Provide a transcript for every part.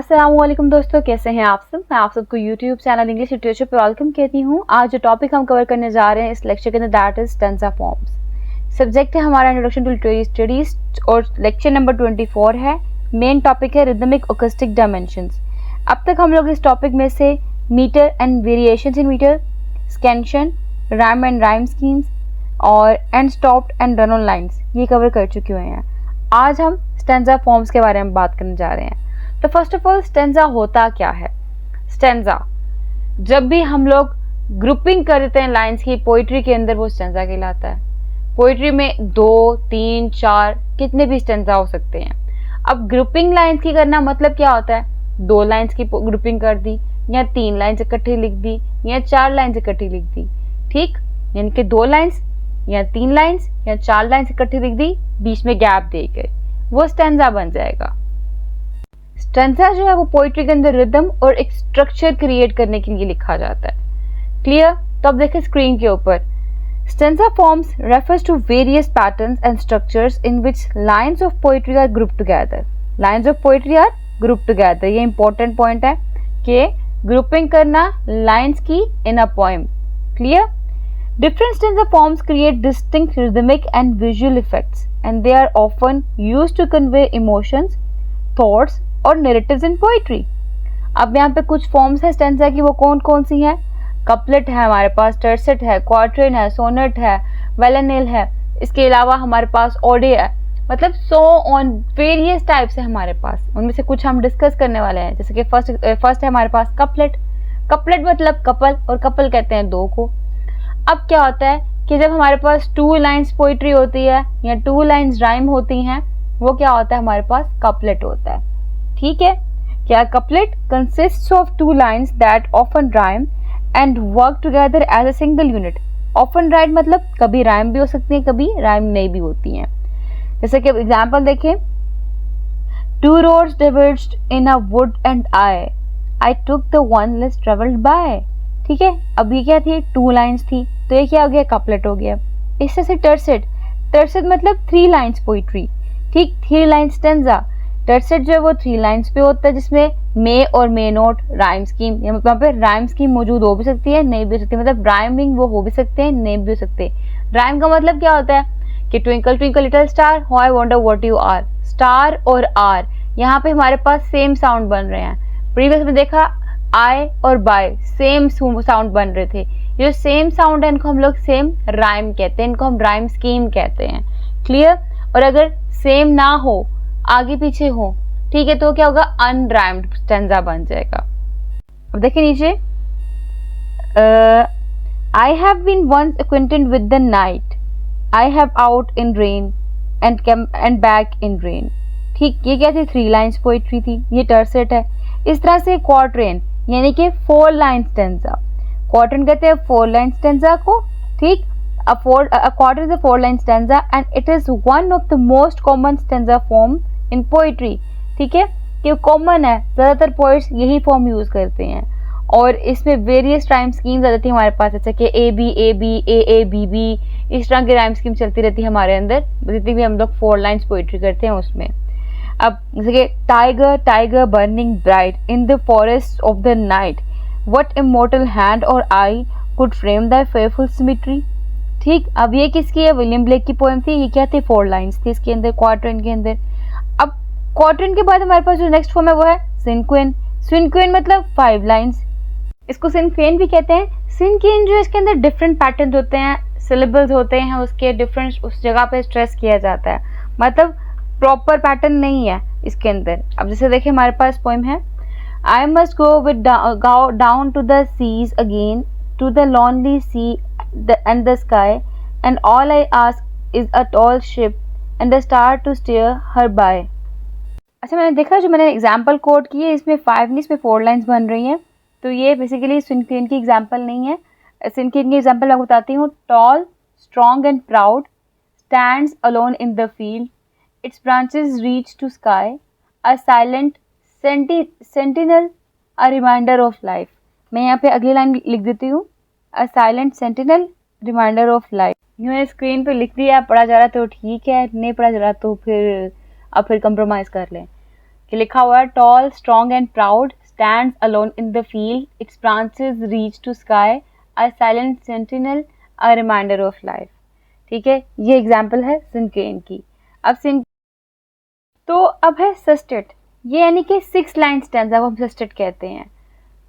अस्सलामुअलैकुम दोस्तों, कैसे हैं आप सब। मैं आप सबको यूट्यूब चैनल इंग्लिश लिटरेचर पे वेलकम कहती हूँ। आज जो टॉपिक हम कवर करने जा रहे हैं इस लेक्चर के अंदर, that is stanza forms. Subject है हमारा इंट्रोडक्शन टू लिटरेरी स्टडीज और लेक्चर नंबर 24 है। मेन टॉपिक है रिदमिक अकॉस्टिक डायमेंशंस। अब तक हम लोग इस टॉपिक में से meter and variations in meter, scansion, rhyme and rhyme schemes और end stopped and run on lines ये कवर कर चुके हुए हैं। आज हम स्टेंजा फॉर्म्स के बारे में बात करने जा रहे हैं। तो फर्स्ट ऑफ ऑल, स्टेंजा होता क्या है। स्टेंजा जब भी हम लोग ग्रुपिंग करते हैं लाइंस की पोइट्री के अंदर, वो स्टेंजा कहलाता है। पोइट्री में 2, 3, 4 कितने भी स्टेंजा हो सकते हैं। अब ग्रुपिंग लाइंस की करना मतलब क्या होता है, 2 लाइंस की ग्रुपिंग कर दी या 3 लाइंस इकट्ठी लिख दी या 4 लाइंस इकट्ठी लिख दी। ठीक, यानी कि 2 लाइंस या 3 लाइंस या 4 लाइंस इकट्ठी लिख दी, बीच में गैप दे के वो स्टेंजा बन जाएगा। स्टेंजा जो है वो पोइट्री के अंदर रिदम और एक स्ट्रक्चर क्रिएट करने के लिए लिखा जाता है। क्लियर। तो अब देखें स्क्रीन के ऊपर, stanza forms refers to various patterns and structures in which lines of poetry are grouped together. Lines of poetry are grouped together, ये इंपॉर्टेंट पॉइंट है कि ग्रुपिंग करना लाइंस की in a poem. Clear. Different stanza forms create distinct rhythmic and visual effects, and they are often used to convey emotions, thoughts और narratives in poetry. अब यहाँ पे कुछ फॉर्म्स है स्टेंजा की, वो कौन कौन सी हैं। कपलेट है हमारे पास, टर्सेट है, क्वार्ट्रेन है, सोनेट है, वेलेनेल है। इसके अलावा हमारे पास ओडे है, मतलब सो ऑन वेरियस टाइप्स है हमारे पास। उनमें से कुछ हम डिस्कस करने वाले हैं। जैसे कि फर्स्ट है हमारे पास कपलेट। कपलेट मतलब कपल, और कपल कहते हैं 2 को। अब क्या होता है कि जब हमारे पास 2 लाइंस पोइट्री होती है या 2 लाइंस राइम होती हैं, वो क्या होता है, हमारे पास कपलेट होता है। ठीक है। क्या couplet consists of 2 lines that often rhyme and work together as a single unit. Often rhyme मतलब कभी राइम भी हो सकती है, कभी राइम नहीं भी होती हैं। जैसे कि एग्जांपल देखें, 2 roads diverged in a wood and I took the one less traveled by। ठीक है। अब ये क्या थी, 2 लाइंस थी, तो ये क्या हो गया, कपलेट हो गया। इससे से टर्सेट, टर्सेट मतलब 3 लाइंस पोइट्री। ठीक, 3 लाइंस स्टेंजा। टर्सेट जो है वो 3 लाइंस पे होता है, जिसमें मे और मे नोट राइम स्कीम, वहाँ पे राइम स्कीम मौजूद हो भी सकती है, नहीं भी हो सकती, मतलब राइमिंग वो हो भी सकते हैं, नहीं भी हो सकते। राइम का मतलब क्या होता है कि twinkle twinkle little star, how I wonder what you are. Star और आर यहाँ पे हमारे पास सेम साउंड बन रहे हैं। प्रीवियस में देखा आई और बाय सेम साउंड बन रहे थे। जो सेम साउंड है इनको हम लोग सेम राइम कहते हैं, इनको हम राइम स्कीम कहते हैं। क्लियर। और अगर सेम ना हो, आगे पीछे हो, ठीक है, तो क्या होगा, अनराइम्ड स्टेंजा बन जाएगा। अब देखिए नीचे, I have been once acquainted with the night, I have out in rain and back in rain। ठीक, ये क्या थी, 3 लाइंस पोइट्री थी, ये टर्सेट है। इस तरह से क्वार्ट्रेन यानी कि 4 लाइन स्टेंजा। क्वार्ट्रेन कहते हैं 4 लाइन स्टेंजा को। ठीक, a quarter is a 4 line stanza and it is one of the most common stanza form in poetry। ठीक है, ये कॉमन है, ज्यादातर पोइट्स यही फॉर्म यूज करते हैं। और इसमें वेरियस राइम स्कीम्स आ जाती है हमारे पास, जैसे कि A B A B B, इस तरह की राइम स्कीम चलती रहती है हमारे अंदर, जितनी भी हम लोग 4 लाइन्स पोइट्री करते हैं उसमें। अब जैसे कि tiger tiger burning bright in the forest of the night, what immortal hand or eye could frame the fearful symmetry. ठीक, अब ये किसकी है, विलियम ब्लेक की पोएम थी। ये क्या थी, 4 लाइंस थी इसके अंदर, क्वार्ट्रेन के अंदर। अब क्वार्ट्रेन के बाद हमारे पास जो नेक्स्ट फॉर्म है वो है सिनक्वेन। सिनक्वेन मतलब 5 लाइंस, इसको सिनक्वेन भी कहते हैं। सिनक्वेन जो इसके अंदर डिफरेंट पैटर्न होते हैं, सिलेबल्स होते हैं, उसके डिफरेंट उस जगह पे स्ट्रेस किया जाता है, मतलब प्रॉपर पैटर्न नहीं है इसके अंदर। अब जैसे देखिए हमारे पास पोएम है, I must go with down to the seas again, to the lonely sea and the sky, and all I ask is a tall ship and a star to steer her by। अच्छा, मैंने देखा जो मैंने example code की है, इसमें 5 नहीं, इसमें 4 लाइंस बन रही हैं, तो ये बेसिकली सिनक्वेन की एग्जाम्पल नहीं है। सिनक्वेन की एग्जाम्पल मैं बताती हूँ। Tall, strong and proud, stands alone in the field, its branches reach to sky, a silent sentinel, a reminder of life. मैं यहाँ पे अगली लाइन लिख देती हूँ, A silent sentinel, reminder of life। मैंने स्क्रीन पे लिख दिया, पढ़ा जा रहा तो ठीक है, नहीं पढ़ा जा रहा तो फिर अब कंप्रोमाइज कर लें। कि लिखा हुआ है tall strong and proud stands alone in the field, its branches reach to sky, a silent sentinel, a reminder of life. ठीक है, ये एग्जाम्पल है सिनकेन की। अब तो अब है सेस्टेट, ये यानी कि 6 लाइन स्टैंजा को हम सेस्टेट कहते हैं।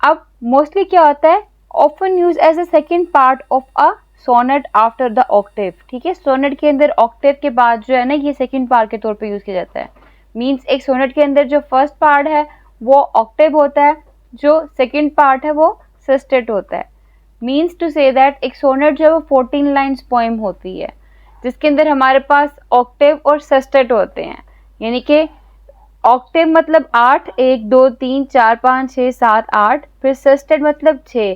अब मोस्टली क्या होता है, often use as a second part of a sonnet after the octave. ठीक है, सोनेट के अंदर ऑक्टेव के बाद जो है ना, ये सेकेंड पार्ट के तौर पे यूज किया जाता है। मीन्स एक सोनेट के अंदर जो फर्स्ट पार्ट है वो ऑक्टेव होता है, जो सेकेंड पार्ट है वो सेस्टेट होता है। मीन्स टू से दैट एक सोनेट जो है वो 14 लाइन्स पोएम होती है, जिसके अंदर हमारे पास ऑक्टेव और सेस्टेट होते हैं। यानी कि ऑक्टेव मतलब 8, 1 2 3 4 5 6 7 8, फिर सेस्टेट मतलब 6,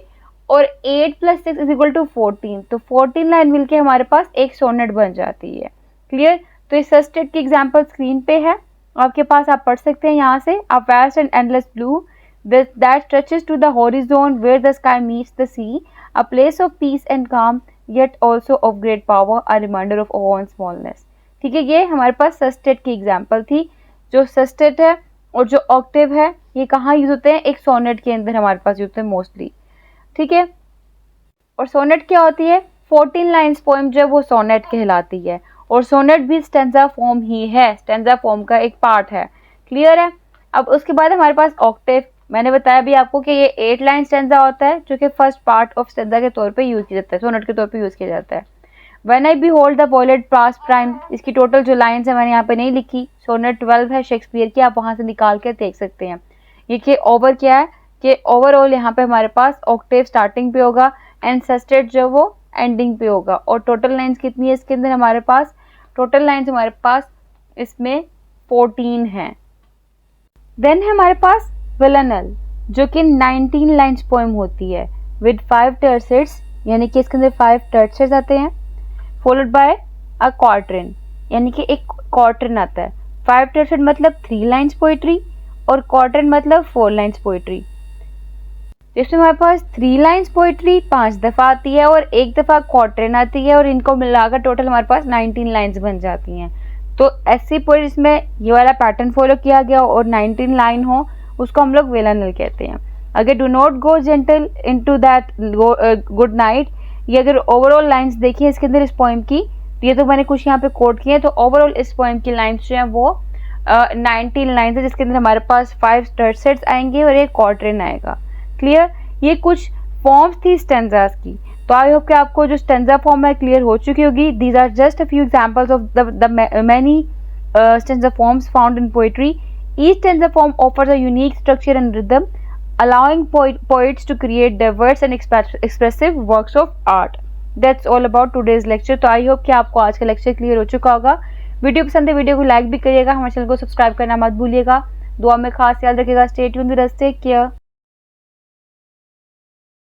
और 8 + 6 = 14। तो 14 लाइन मिलके हमारे पास एक सोनेट बन जाती है। क्लियर? तो इस सेस्टेट की एग्जांपल स्क्रीन पे है आपके पास, आप पढ़ सकते हैं यहाँ से। A vast and endless blue that stretches to the horizon where the sky meets the sea, a place of peace and calm, yet also of great power, a reminder of awe and smallness। ठीक है, ये हमारे पास sestet की example थी। जो sestet है और जो ऑक्टेव है ये कहाँ यूज होते हैं, एक सोनेट के अंदर हमारे पास यूज होते हैं मोस्टली। ठीक है, और सोनेट क्या होती है, 14 लाइन्स पोएम जो है वो सोनेट कहलाती है, और सोनेट भी स्टेंजा फॉर्म ही है, स्टेंजा फॉर्म का एक पार्ट है। क्लियर है? अब उसके बाद हमारे पास ऑक्टेव, मैंने बताया भी आपको कि ये 8 लाइन स्टेंजा होता है, जो कि फर्स्ट पार्ट ऑफ स्टेंजा के तौर पे यूज किया जाता है, सोनेट के तौर पे यूज किया जाता है। When I behold the violet past prime, इसकी टोटल जो लाइन्स है मैंने यहाँ पे नहीं लिखी, सोनेट 12 है शेक्सपियर की, आप वहाँ से निकाल के देख सकते हैं। ये कि ओवर क्या है कि ओवरऑल यहाँ पे हमारे पास ऑक्टेव स्टार्टिंग पे होगा एंड सेस्टेट जो वो एंडिंग पे होगा। और टोटल लाइन्स कितनी है इसके अंदर हमारे पास, टोटल लाइन्स हमारे पास इसमें 14 हैं। देन है हमारे पास विलानल, जो कि 19 लाइन्स पोएम होती है विद 5 टर्सेट्स, यानी कि इसके अंदर 5 टर्सेट्स आते हैं, फॉलोड बाय अ क्वार्टरन, यानी कि एक क्वार्टरन आता है। 5 टर्सेट मतलब 3 लाइन्स पोइट्री, और क्वार्टरन मतलब 4 लाइन्स पोइट्री। इसमें हमारे पास 3 लाइन्स पोइट्री 5 दफ़ा आती है और 1 दफ़ा क्वार्टरन आती है, और इनको मिलाकर टोटल हमारे पास 19 लाइन्स बन जाती हैं। तो ऐसी पोएट्री इसमें ये वाला पैटर्न फॉलो किया गया और 19 लाइन हो, उसको हम लोग विलानल कहते हैं। अगर do not go gentle into that good night, ये अगर ओवरऑल लाइन्स देखिए इसके अंदर इस पोएम की, ये तो मैंने कुछ यहाँ पे कोट किए हैं, तो ओवरऑल इस पोएम की लाइन्स जो हैं वो 19 लाइन्स है, जिसके अंदर हमारे पास 5 टर्सेट्स आएंगे और एक क्वार्टरन आएगा। क्लियर? ये कुछ फॉर्म्स थी स्टेंजास की। तो आई होप कि आपको जो स्टेंजा फॉर्म है क्लियर हो चुकी होगी। These are just a few examples of the many stanza forms found in poetry. Each stanza form offers a unique structure and rhythm, allowing poets to create diverse and expressive works of art. That's all about today's lecture. तो I hope कि आपको आज का lecture clear हो चुका होगा। Video पसंद है वीडियो को लाइक भी करिएगा, हमारे चैनल को सब्सक्राइब करना मत भूलिएगा। दुआ में खास याद रखिएगा। Stay tuned with us, take care.